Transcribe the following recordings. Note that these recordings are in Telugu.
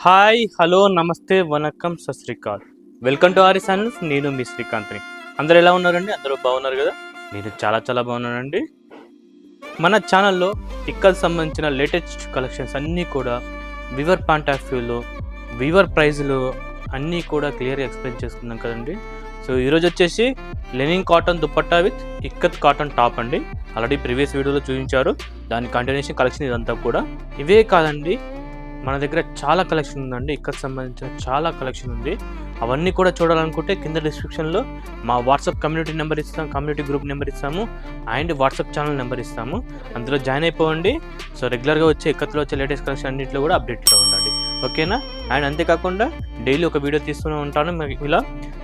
హాయ్ హలో నమస్తే వనక్కం సత్ శ్రీ అకాల్. Welcome to aari channels. నేను మీ శ్రీకాంత్ని. అందరూ ఎలా ఉన్నారండి? అందరూ బాగున్నారు కదా? నేను చాలా బాగున్నానండి. మన ఛానల్లో ఇక్కడికి సంబంధించిన లేటెస్ట్ కలెక్షన్స్ అన్నీ కూడా వివర్ పాయింట్ ఆఫ్ వ్యూలో వివర్ ప్రైజ్లో అన్నీ కూడా క్లియర్గా ఎక్స్ప్లెయిన్ చేసుకున్నాం కదండి. సో ఈరోజు వచ్చేసి linen cotton dupatta with ikat cotton top అండి. ఆల్రెడీ ప్రీవియస్ వీడియోలో చూపించారు, దాని కంటిన్యూషన్ కలెక్షన్ ఇదంతా కూడా. ఇవే కాదండి, మన దగ్గర చాలా కలెక్షన్ ఉందండి. ఇక్కడ సంబంధించిన చాలా కలెక్షన్ ఉంది. అవన్నీ కూడా చూడాలనుకుంటే కింద డిస్క్రిప్షన్లో మా వాట్సాప్ కమ్యూనిటీ నెంబర్ ఇస్తాము, కమ్యూనిటీ గ్రూప్ నెంబర్ ఇస్తాము, అండ్ వాట్సాప్ ఛానల్ నెంబర్ ఇస్తాము. అందులో జాయిన్ అయిపోండి. సో రెగ్యులర్గా వచ్చే ఇక్కత్లో వచ్చే లేటెస్ట్ కలెక్షన్ అన్నింటిలో కూడా అప్డేట్గా ఉండండి, ఓకేనా? అండ్ అంతేకాకుండా డైలీ ఒక వీడియో తీస్తూనే ఉంటాను ఇలా.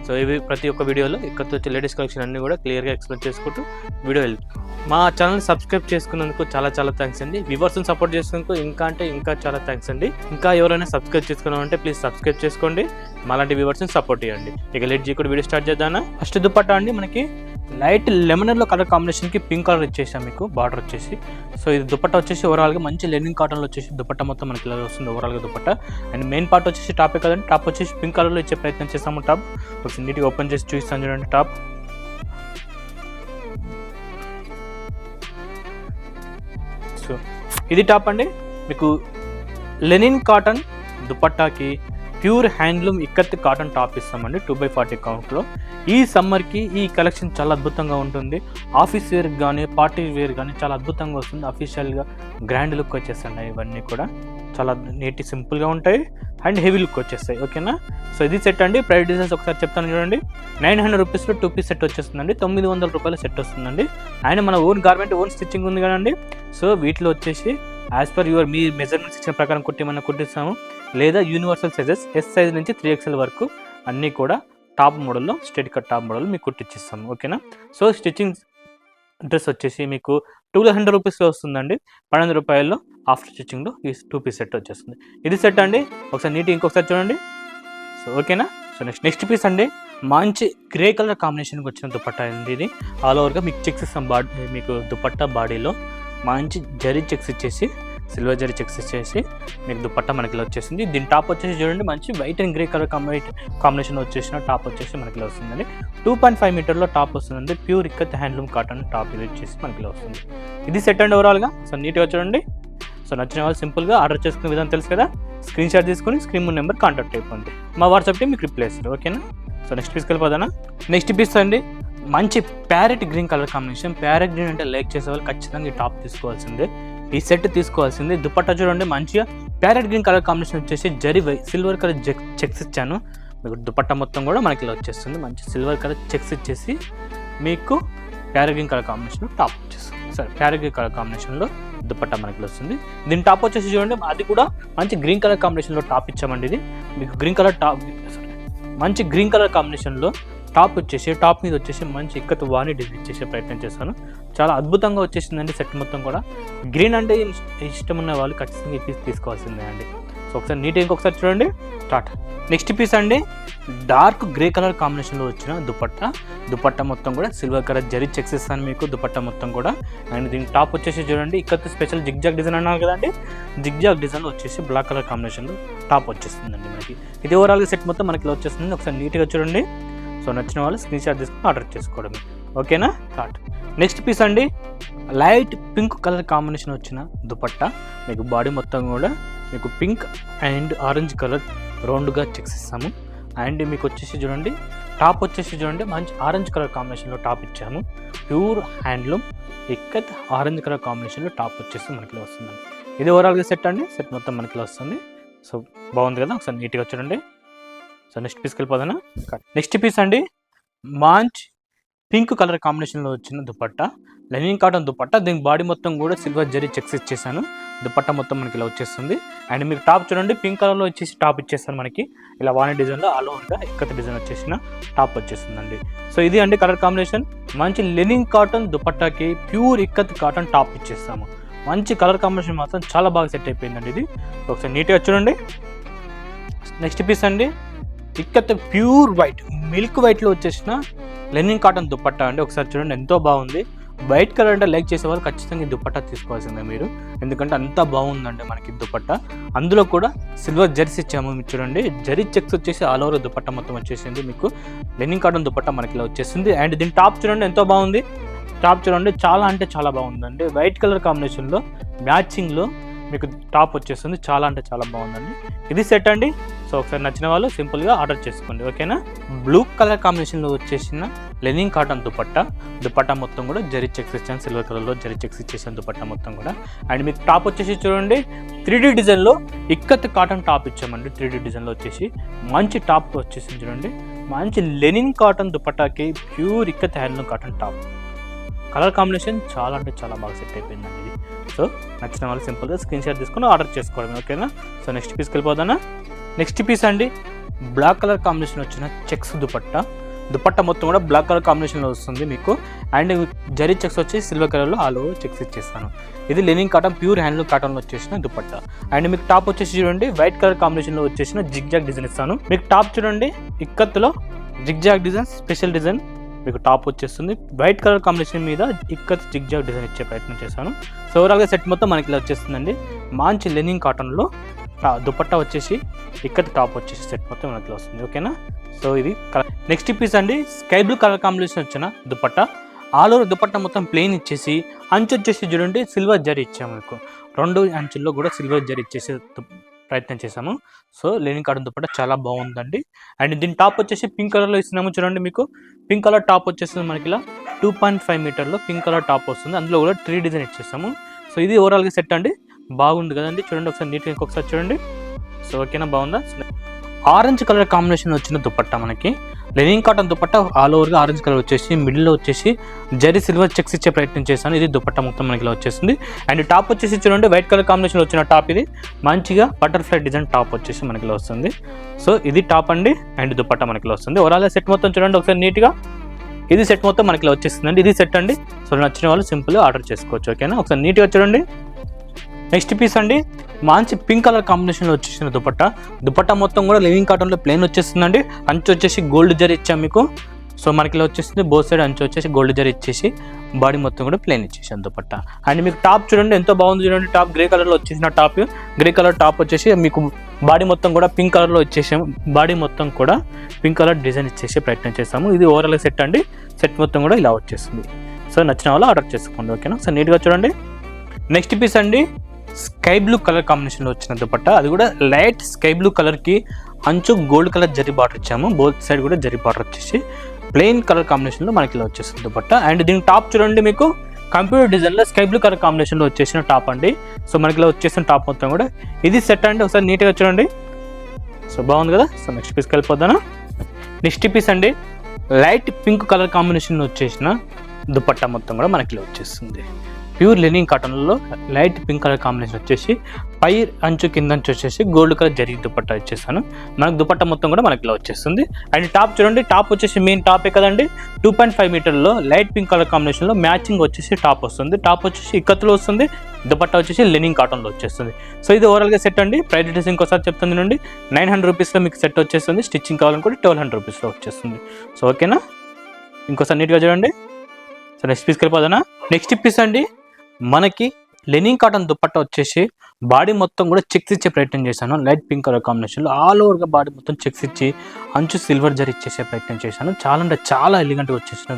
సో ఇవి ప్రతి ఒక్క వీడియోలో ఇక్కత్తో వచ్చే లేటెస్ట్ కలెక్షన్ అన్నీ కూడా క్లియర్గా ఎక్స్ప్లెయిన్ చేసుకుంటూ వీడియో వెళ్తాం. మా ఛానల్ని సబ్స్క్రైబ్ చేసుకున్నందుకు చాలా థ్యాంక్స్ అండి. వ్యూవర్స్ని సపోర్ట్ చేసినందుకు ఇంకా చాలా థ్యాంక్స్ అండి. ఇంకా ఎవరైనా సబ్స్క్రైబ్ చేసుకున్నామంటే ప్లీజ్ సబ్స్క్రైబ్ చేసుకోండి, మాలాంటి వ్యూవర్స్ని సపోర్ట్ చేయండి. ఇక లేట్ చేయకుండా వీడియో స్టార్ట్ చేద్దానా. ఫస్ట్ దుపట్టా అండి, మనకి లైట్ లెమనర్లో కలర్ కాంబినేషన్కి పింక్ కలర్ ఇచ్చేసాం మీకు బార్డర్ వచ్చేసి. సో ఇది దుపట్టా వచ్చేసి ఓవరాల్గా మంచి లెనిన్ కాటన్లో వచ్చేసి దుపట్టా మొత్తం మనకి ఇలా వస్తుంది ఓవరాల్గా దుపట్టా. అండ్ మెయిన్ పార్ట్ వచ్చేసి టాపే కదండి, టాప్ వచ్చేసి పింక్ కలర్లో ఇచ్చే ప్రయత్నం చేస్తాము. టాప్ ఒకసారి నీట్గా ఓపెన్ చేసి చూపిస్తాను చూడండి. టాప్ సో ఇది టాప్ అండి. మీకు లెనిన్ కాటన్ దుపట్టాకి pure handloom ikat cotton top ఇస్తామండి 2x40 కౌంట్లో. ఈ సమ్మర్కి ఈ కలెక్షన్ చాలా అద్భుతంగా ఉంటుంది. ఆఫీస్ వేర్ కానీ పార్టీ వేర్ కానీ చాలా అద్భుతంగా వస్తుంది. అఫీషియల్గా గ్రాండ్ లుక్ వచ్చేస్తాయి. ఇవన్నీ కూడా చాలా నీట్ సింపుల్గా ఉంటాయి అండ్ హెవీ లుక్ వచ్చేస్తాయి, ఓకేనా? సో ఇది సెట్ అండి. ప్రైస్ డీటెయిల్స్ ఒకసారి చెప్తాను చూడండి. 900 రూపీస్లో 2 పీస్ సెట్ వచ్చేస్తుందండి. 900 రూపాయల సెట్ వస్తుందండి. అండ్ మన ఓన్ గార్మెంట్ ఓన్ స్టిచ్చింగ్ ఉంది కదండి. సో వీటిలో వచ్చేసి యాజ్ పర్ మీ మెజర్మెంట్స్ ఇచ్చిన ప్రకారం కుట్టిస్తాము, లేదా యూనివర్సల్ సైజెస్ S సైజ్ నుంచి 3XL వరకు అన్నీ కూడా టాప్ మోడల్లో స్ట్రైట్ కట్ టాప్ మోడల్ మీకు కుట్టిస్తాము, ఓకేనా? సో స్టిచ్చింగ్ డ్రెస్ వచ్చేసి మీకు 200 రూపీస్లో వస్తుందండి. 1200 రూపాయల్లో ఆఫ్టర్ స్టిచ్చింగ్లో ఈ 2 పీస్ సెట్ వచ్చేస్తుంది. ఇది సెట్ అండి. ఒకసారి నీట్ ఇంకొకసారి చూడండి. సో ఓకేనా? సో నెక్స్ట్ పీస్ అండి, మంచి గ్రే కలర్ కాంబినేషన్కి వచ్చిన దుపట్టా అండి. ఇది ఆల్ ఓవర్గా మీకు చెక్స్ ఇస్తాం. మీకు దుపట్టా బాడీలో మంచి జరీ చెక్స్ ఇచ్చేసి, సిల్వర్ జరీ చెక్స్ ఇచ్చేసి మీకు దుపట్టా మనకి ఇలా వచ్చేసింది. దీని టాప్ వచ్చేసి చూడండి, మంచి white and grey colour combination వచ్చేసిన టాప్ వచ్చేసి మనకి ఇలా వస్తుందండి. 2.5 మీటర్లో టాప్ వస్తుందండి. Pure ikat handloom cotton top ఇది వచ్చేసి మనకి ఇలా వస్తుంది. ఇది సెట్ అండి ఓవరాల్గా. సో నీట్గా చూడండి. సో నచ్చిన వాళ్ళు సింపుల్గా ఆర్డర్ చేసుకునే విధానం తెలుసు కదా, స్క్రీన్ షాట్ తీసుకుని స్క్రీన్ నెంబర్ కాంటాక్ట్ అయిపోయింది. మా వాట్సాప్ టీం మీకు రిప్లై ఇస్తారు, ఓకేనా? సో నెక్స్ట్ పీస్కి వెళ్ళిపోదానా. నెక్స్ట్ పీస్ అండి, మంచి parrot green colour combination. Parrot green అంటే లైక్ చేసే వాళ్ళు ఖచ్చితంగా ఈ టాప్ తీసుకోవాల్సిందే, ఈ సెట్ తీసుకోవాల్సిందే. దుపట్టా చూడండి, మంచిగా ప్యారెట్ గ్రీన్ కలర్ కాంబినేషన్ వచ్చేసి జరీ సిల్వర్ కలర్ చెక్స్ ఇచ్చాను మీకు. దుపట్టా మొత్తం కూడా మనకి ఇలా వచ్చేస్తుంది. మంచి సిల్వర్ కలర్ చెక్స్ ఇచ్చేసి మీకు parrot green colour combination top వచ్చేస్తుంది. సరే, ప్యారెట్ గ్రీన్ కలర్ కాంబినేషన్లో దుపట్టా మనకి వస్తుంది. దీని టాప్ వచ్చేసి చూడండి, అది కూడా మంచి గ్రీన్ కలర్ కాంబినేషన్లో టాప్ ఇచ్చామండి. ఇది మీకు గ్రీన్ కలర్ టాప్, మంచి గ్రీన్ కలర్ కాంబినేషన్లో టాప్ వచ్చేసి, టాప్ మీద వచ్చేసి మంచి ఇక్కత్ వాణి డిజైన్ చేసే ప్రయత్నం చేస్తాను. చాలా అద్భుతంగా వచ్చేసిందండి సెట్ మొత్తం కూడా. గ్రీన్ అంటే ఇష్టం ఉన్న వాళ్ళు ఖచ్చితంగా ఈ పీస్ తీసుకోవాల్సిందే అండి. సో ఒకసారి నీట్ ఇంకొకసారి చూడండి. స్టార్ట్. నెక్స్ట్ పీస్ అండి, డార్క్ గ్రే కలర్ కాంబినేషన్లో వచ్చిన దుపట్టా మొత్తం కూడా సిల్వర్ కలర్ జరీ చెక్స్ ఇస్తాను మీకు దుపట్టా మొత్తం కూడా. అండ్ దీని టాప్ వచ్చేసి చూడండి, ఇక్కత్ స్పెషల్ జిగ్జాగ్ డిజైన్ అన్నారు కదండి. జిగ్జాగ్ డిజైన్ వచ్చేసి బ్లాక్ కలర్ కాంబినేషన్లో టాప్ వచ్చేస్తుందండి మనకి. ఇది ఓవరాల్గా సెట్ మొత్తం మనకి ఇలా వచ్చేస్తుంది. ఒకసారి నీట్గా చూడండి. సో నచ్చిన వాళ్ళు స్క్రీన్ షాట్ తీసుకుని ఆర్డర్ చేసుకోవడం, ఓకేనా? స్టార్ట్. నెక్స్ట్ పీస్ అండి, లైట్ పింక్ కలర్ కాంబినేషన్ వచ్చిన దుపట్టా. మీకు బాడీ మొత్తం కూడా మీకు పింక్ అండ్ ఆరెంజ్ కలర్ రౌండ్గా చెక్స్ ఇస్తాము. అండ్ మీకు వచ్చేసి చూడండి, టాప్ వచ్చేసి చూడండి, మంచి ఆరెంజ్ కలర్ కాంబినేషన్లో టాప్ ఇచ్చాము. Pure handloom ikat orange colour కాంబినేషన్లో టాప్ వచ్చేసి మనకి వస్తుందండి. ఇది ఓవరాల్గా సెట్ అండి. సెట్ మొత్తం మనకి వస్తుంది. సో బాగుంది కదా, ఒకసారి నీట్గా చూడండి. సో నెక్స్ట్ పీస్కి వెళ్ళిపోదానా. నెక్స్ట్ పీస్ అండి, మంచి పింక్ కలర్ కాంబినేషన్లో వచ్చిన దుపట్టా, లెనిన్ కాటన్ దుపట్టా. దీనికి బాడీ మొత్తం కూడా సిల్వర్ జరీ చెక్స్ ఇచ్చేసాను. దుపట్టా మొత్తం మనకి ఇలా వచ్చేస్తుంది. అండ్ మీకు టాప్ చూడండి, పింక్ కలర్లో వచ్చేసి టాప్ ఇచ్చేస్తాను మనకి. ఇలా వాణి డిజైన్లో ఆల్ ఓవర్గా ఇక్కత్ డిజైన్ వచ్చేసిన టాప్ వచ్చేస్తుందండి. సో ఇది అండి కలర్ కాంబినేషన్. మంచి లెనిన్ కాటన్ దుపట్టాకి ప్యూర్ ఇక్కత్ కాటన్ టాప్ ఇచ్చేస్తాము. మంచి కలర్ కాంబినేషన్ మాత్రం చాలా బాగా సెట్ అయిపోయిందండి ఇది. ఒకసారి నీట్గా చూడండి. నెక్స్ట్ పీస్ అండి, ఇక్కత్ ప్యూర్ వైట్ మిల్క్ వైట్లో వచ్చేసిన లెనిన్ కాటన్ దుపట్టా అండి. ఒకసారి చూడండి, ఎంతో బాగుంది. వైట్ కలర్ అంటే లైక్ చేసే వాళ్ళు ఖచ్చితంగా ఈ దుపట్టా తీసుకోవాల్సిందే మీరు, ఎందుకంటే అంత బాగుందండి మనకి దుపట్టా. అందులో కూడా సిల్వర్ జెర్సీ ఇచ్చాము చూడండి, జరీ చెక్స్ వచ్చేసి ఆల్ ఓవర్ దుపట్టా మొత్తం వచ్చేసింది మీకు. లెనిన్ కాటన్ దుపట్టా మనకి ఇలా వచ్చేసింది. అండ్ దీని టాప్ చూడండి ఎంతో బాగుంది, టాప్ చూడండి చాలా అంటే చాలా బాగుందండి. వైట్ కలర్ కాంబినేషన్లో మ్యాచింగ్లో మీకు టాప్ వచ్చేస్తుంది, చాలా అంటే చాలా బాగుందండి. ఇది సెట్ అండి. సో ఒకసారి నచ్చిన వాళ్ళు సింపుల్గా ఆర్డర్ చేసుకోండి, ఓకేనా. బ్లూ కలర్ కాంబినేషన్లో వచ్చేసిన లెనిన్ కాటన్ దుపట్టా మొత్తం కూడా జరీ చెక్స్ ఇచ్చాను, సిల్వర్ కలర్లో జరీ చెక్స్ ఇచ్చేసాను దుపట్టా మొత్తం కూడా. అండ్ మీకు టాప్ వచ్చేసి చూడండి 3D డిజైన్లో ఇక్కత్ కాటన్ టాప్ ఇచ్చామండి. 3D డిజైన్లో వచ్చేసి మంచి టాప్ వచ్చేసింది చూడండి, మంచి లెనిన్ కాటన్ దుపట్టాకి pure ikat handloom cotton top. Colour combination చాలా అంటే చాలా బాగా సెట్ అయిపోయిందండి ఇది. సో నచ్చిన వాళ్ళు సింపుల్గా స్క్రీన్ షాట్ తీసుకొని ఆర్డర్ చేసుకోవడం, ఓకేనా. సో నెక్స్ట్ పీస్కి వెళ్ళిపోదానా. నెక్స్ట్ పీస్ అండి బ్లాక్ కలర్ కాంబినేషన్ వచ్చిన చెక్స్ దుపట్టా మొత్తం కూడా బ్లాక్ కలర్ కాంబినేషన్లో వస్తుంది మీకు. అండ్ జరీ చెక్స్ వచ్చి సిల్వర్ కలర్లో ఆల్ ఓవర్ చెక్స్ ఇచ్చేస్తాను. ఇది లెనిన్ కాటన్ ప్యూర్ హ్యాండ్లూమ్ కాటన్లో వచ్చేసిన దుపట్టా. అండ్ మీకు టాప్ వచ్చేసి చూడండి వైట్ కలర్ కాంబినేషన్లో వచ్చేసిన జిగ్జాగ్ డిజైన్ ఇస్తాను. మీకు టాప్ చూడండి ఇక్కత్తులో జిగ్జాగ్ డిజైన్ స్పెషల్ డిజైన్ మీకు టాప్ వచ్చేస్తుంది. వైట్ కలర్ కాంబినేషన్ మీద ఇక్కత్ జిగ్జాగ్ డిజైన్ ఇచ్చే ప్రయత్నం చేశాను. సో ఓవరాల్గా సెట్ మొత్తం మనకి ఇలా వచ్చేస్తుందండి. మంచి లెనిన్ కాటన్లో దుపట్టా వచ్చేసి ఇక్కత్ టాప్ వచ్చేసి సెట్ మొత్తం మనకి వస్తుంది, ఓకేనా. సో ఇది నెక్స్ట్ పీస్ అండి స్కై బ్లూ కలర్ కాంబినేషన్ వచ్చిన దుపట్టా. ఆల్ ఓవర్ దుపట్టా మొత్తం ప్లెయిన్ ఇచ్చేసి అంచు వచ్చేసి చూడండి సిల్వర్ జరీ ఇచ్చాము మీకు. 2 అంచుల్లో కూడా సిల్వర్ జరీ ఇచ్చేసి ప్రయత్నం చేశాము. సో లెనిన్ కాటన్ దుపట్టా చాలా బాగుందండి. అండ్ దీని టాప్ వచ్చేసి పింక్ కలర్లో ఇస్తున్నాము చూడండి, మీకు పింక్ కలర్ టాప్ వచ్చేస్తుంది మనకి ఇలా 2.5 మీటర్లో పింక్ కలర్ టాప్ వస్తుంది. అందులో కూడా 3 డిజైన్ ఇచ్చేసాము. సో ఇది ఓవరాల్గా సెట్ అండి, బాగుంది కదండి. చూడండి ఒకసారి నీట్గా ఇంకొకసారి చూడండి. సో ఓకేనా, బాగుందా. ఆరెంజ్ కలర్ కాంబినేషన్ వచ్చిన దుపట్టా మనకి లెనిన్ కాటన్ దుపట్టా ఆల్ ఓవర్గా ఆరెంజ్ కలర్ వచ్చేసి మిడిల్లో వచ్చేసి జరీ సిల్వర్ చెక్స్ ఇచ్చే ప్రయత్నం చేశాను. ఇది దుపట్టా మొత్తం మనకి ఇలా వచ్చేసింది. అండ్ టాప్ వచ్చేసి చూడండి వైట్ కలర్ కాంబినేషన్ వచ్చిన టాప్, ఇది మంచిగా బటర్ఫ్లై డిజైన్ టాప్ వచ్చేసి మనకి ఇలా వస్తుంది. సో ఇది టాప్ అండి అండ్ దుపట్టా మనకి ఇలా వస్తుంది. ఓవరాల్ సెట్ మొత్తం చూడండి ఒకసారి నీట్గా, ఇది సెట్ మొత్తం మనకి ఇలా వచ్చేస్తుందండి. ఇది సెట్ అండి. సో నచ్చిన వాళ్ళు సింపుల్గా ఆర్డర్ చేసుకోవచ్చు, ఓకేనా. ఒకసారి నీట్గా చూడండి. నెక్స్ట్ పీస్ అండి మంచి పింక్ కలర్ కాంబినేషన్లో వచ్చేసిన దుపట్టా మొత్తం కూడా లెనిన్ కాటన్లో ప్లెయిన్ వచ్చేస్తుందండి. అంచు వచ్చేసి గోల్డ్ జరీ ఇచ్చాం మీకు. సో మనకి ఇలా వచ్చేసింది బోత్ సైడ్ అంచు వచ్చేసి గోల్డ్ జరీ ఇచ్చేసి బాడీ మొత్తం కూడా ప్లెయిన్ ఇచ్చేసాను దుపట్టా. అండ్ మీకు టాప్ చూడండి ఎంతో బాగుంది చూడండి, టాప్ గ్రే కలర్లో వచ్చేసిన టాప్, గ్రే కలర్ టాప్ వచ్చేసి మీకు బాడీ మొత్తం కూడా పింక్ కలర్లో ఇచ్చేసాము. బాడీ మొత్తం కూడా పింక్ కలర్ డిజైన్ ఇచ్చేసే ప్రయత్నం చేసాము. ఇది ఓవరాల్ సెట్ అండి. సెట్ మొత్తం కూడా ఇలా వచ్చేస్తుంది. సో నచ్చిన వాళ్ళు ఆర్డర్ చేసుకోండి, ఓకేనా. సో నీట్గా చూడండి. నెక్స్ట్ పీస్ అండి స్కై బ్లూ కలర్ కాంబినేషన్లో వచ్చిన దుపట్టా, అది కూడా లైట్ స్కై బ్లూ కలర్కి అంచు గోల్డ్ కలర్ జరీ బార్డర్ ఇచ్చాము. బోత్ సైడ్ కూడా జరీ బార్డర్ వచ్చేసి ప్లెయిన్ కలర్ కాంబినేషన్లో మనకి ఇలా వచ్చేస్తుంది దుపట్టా. అండ్ దీని టాప్ చూడండి మీకు కంప్యూటర్ డిజైన్లో స్కై బ్లూ కలర్ కాంబినేషన్లో వచ్చేసిన టాప్ అండి. సో మనకి ఇలా వచ్చేసిన టాప్ మొత్తం కూడా ఇది సెట్ అండి. ఒకసారి నీట్గా చూడండి. సో బాగుంది కదా. సో నెక్స్ట్ పీస్కి వెళ్ళిపోతాను. నెక్స్ట్ పీస్ అండి లైట్ పింక్ కలర్ కాంబినేషన్లో వచ్చేసిన దుపట్టా మొత్తం కూడా మనకి ఇలా వచ్చేస్తుంది. ప్యూర్ లెనిన్ కాటన్లో లైట్ పింక్ కలర్ కాంబినేషన్ వచ్చేసి పై అంచు కింద అంచు వచ్చేసి గోల్డ్ కలర్ జరీ దుపట్టా ఇచ్చేసాను. మనకు దుపట్టా మొత్తం కూడా మనకి ఇలా వచ్చేస్తుంది. అండ్ టాప్ చూడండి, టాప్ వచ్చేసి మెయిన్ టాపే కదండి. 2.5 మీటర్లో లైట్ పింక్ కలర్ కాంబినేషన్లో మ్యాచింగ్ వచ్చేసి టాప్ వస్తుంది. టాప్ వచ్చేసి ఇక్కత్తులో వస్తుంది, దుపట్టా వచ్చేసి లెనిన్ కాటన్లో వచ్చేస్తుంది. సో ఇది ఓవరాల్గా సెట్ అండి. ప్రైస్ డీటెయిల్స్ ఇంకోసారి చెప్తుంది నుండి 900 రూపీస్లో మీకు సెట్ వచ్చేస్తుంది. స్టిచ్చింగ్ కావాలనుకుంటే 1200 రూపీస్లో వచ్చేస్తుంది. సో ఓకేనా, ఇంకోసారి నీట్గా చూడండి. సో నెక్స్ట్ పీస్కి వెళ్ళిపోదానా. నెక్స్ట్ పీస్ అండి మనకి లెనిన్ కాటన్ దుపట్టా వచ్చేసి బాడీ మొత్తం కూడా చెక్స్ ఇచ్చే ప్రయత్నం చేశాను. లైట్ పింక్ కలర్ కాంబినేషన్లో ఆల్ ఓవర్గా బాడీ మొత్తం చెక్స్ ఇచ్చి అంచు సిల్వర్ జరీ ఇచ్చేసే ప్రయత్నం చేశాను. చాలా అంటే చాలా ఎలిగెంట్గా వచ్చేసిన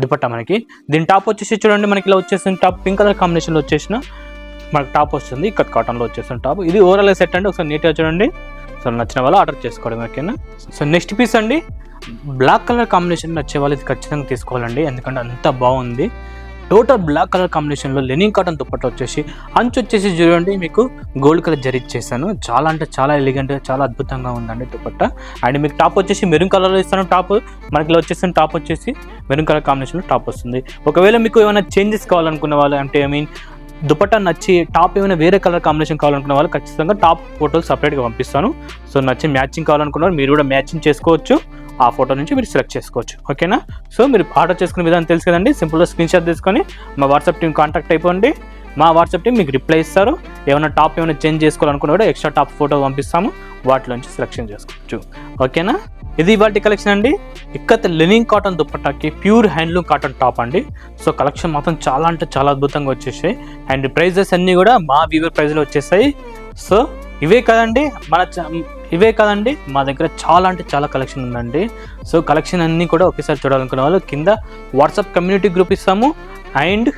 దుపట్టా మనకి. దీని టాప్ వచ్చేసి చూడండి మనకి ఇలా వచ్చేసిన టాప్ పింక్ కలర్ కాంబినేషన్లో వచ్చేసిన మనకి టాప్ వస్తుంది. ఇక్కత్ కాటన్లో వచ్చేసిన టాప్. ఇది ఓవరాల్ సెట్ అండి. ఒకసారి నీట్గా చూడండి. సో నచ్చిన వాళ్ళు ఆర్డర్ చేసుకోవడం, ఓకేనా. సో నెక్స్ట్ పీస్ అండి బ్లాక్ కలర్ కాంబినేషన్ నచ్చే వాళ్ళు ఇది ఖచ్చితంగా తీసుకోవాలండి, ఎందుకంటే అంత బాగుంది. టోటల్ బ్లాక్ కలర్ కాంబినేషన్లో లెనిన్ కాటన్ దుపట్టా వచ్చేసి అంచు వచ్చేసి చూడండి మీకు గోల్డ్ కలర్ జరీ ఇచ్చేసాను. చాలా అంటే చాలా ఎలిగెంట్గా చాలా అద్భుతంగా ఉందండి దుపట్టా. అండ్ మీకు టాప్ వచ్చేసి మెరూన్ కలర్లో ఇస్తాను. టాప్ మనకి ఇలా వచ్చేసిన టాప్ వచ్చేసి మెరూన్ కలర్ కాంబినేషన్లో టాప్ వస్తుంది. ఒకవేళ మీకు ఏమైనా చేంజెస్ కావాలనుకున్న వాళ్ళు, అంటే దుపట్టా నచ్చి టాప్ ఏమైనా వేరే కలర్ కాంబినేషన్ కావాలనుకున్న వాళ్ళు ఖచ్చితంగా టాప్ ఫోటోలు సపరేట్గా పంపిస్తాను. సో నచ్చి మ్యాచింగ్ కావాలనుకున్న మీరు కూడా మ్యాచింగ్ చేసుకోవచ్చు. ఆ ఫోటో నుంచి మీరు సెలెక్ట్ చేసుకోవచ్చు, ఓకేనా. సో మీరు ఆర్డర్ చేసుకునే విధానం తెలుసు కదండి. సింపుల్గా స్క్రీన్ షాట్ తీసుకొని మా వాట్సాప్ టీం కాంటాక్ట్ అయిపోండి. మా వాట్సాప్ టీం మీకు రిప్లై ఇస్తారు. ఏమైనా టాప్ ఏమైనా చేంజ్ చేసుకోవాలనుకున్నా కూడా ఎక్స్ట్రా టాప్ ఫోటో పంపిస్తాము, వాటిలోంచి సెలెక్షన్ చేసుకోవచ్చు, ఓకేనా. ఇది ఇవాల్టి కలెక్షన్ అండి. ఇక్కత్ లెనిన్ కాటన్ దుపట్టాకి ప్యూర్ హ్యాండ్లూమ్ కాటన్ టాప్ అండి. సో కలెక్షన్ మాత్రం చాలా అంటే చాలా అద్భుతంగా వచ్చేసాయి. అండ్ ప్రైజెస్ అన్నీ కూడా మా వీవర్ ప్రైస్లో వచ్చేసాయి. సో ఇవే కదండి మా దగ్గర చాలా అంటే చాలా కలెక్షన్ ఉందండి. సో కలెక్షన్ అన్నీ కూడా ఒకేసారి చూడాలనుకున్న వాళ్ళు కింద వాట్సాప్ కమ్యూనిటీ గ్రూప్ ఇస్తాము అండ్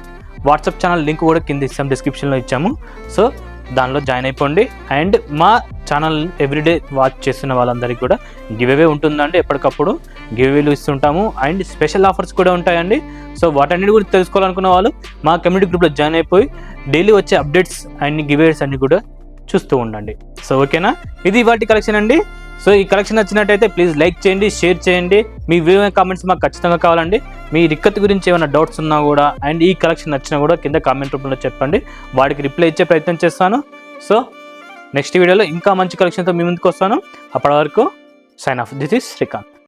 వాట్సాప్ ఛానల్ లింక్ కూడా కింద ఇస్తాము, డిస్క్రిప్షన్లో ఇచ్చాము. సో దానిలో జాయిన్ అయిపోండి. అండ్ మా ఛానల్ ఎవ్రీడే వాచ్ చేస్తున్న వాళ్ళందరికీ కూడా గివ్ అవే ఉంటుందండి. ఎప్పటికప్పుడు గివ్ అవేలు ఇస్తుంటాము అండ్ స్పెషల్ ఆఫర్స్ కూడా ఉంటాయండి. సో వాటన్నిటి గురించి తెలుసుకోవాలనుకున్న వాళ్ళు మా కమ్యూనిటీ గ్రూప్లో జాయిన్ అయిపోయి డైలీ వచ్చే అప్డేట్స్ అండ్ గివ్ అవేస్ అన్ని కూడా చూస్తూ ఉండండి. సో ఓకేనా, ఇది ఇవాల్టి కలెక్షన్ అండి. సో ఈ కలెక్షన్ నచ్చినట్టయితే ప్లీజ్ లైక్ చేయండి, షేర్ చేయండి. మీ విలువైన కామెంట్స్ మాకు ఖచ్చితంగా కావాలండి. మీ ఇక్కత్ గురించి ఏమైనా డౌట్స్ ఉన్నా కూడా అండ్ ఈ కలెక్షన్ నచ్చినా కూడా కింద కామెంట్ రూపంలో చెప్పండి, వాడికి రిప్లై ఇచ్చే ప్రయత్నం చేస్తాను. సో నెక్స్ట్ వీడియోలో ఇంకా మంచి కలెక్షన్తో మీ ముందుకు వస్తాను. అప్పటి వరకు sign off. This is Srikanth.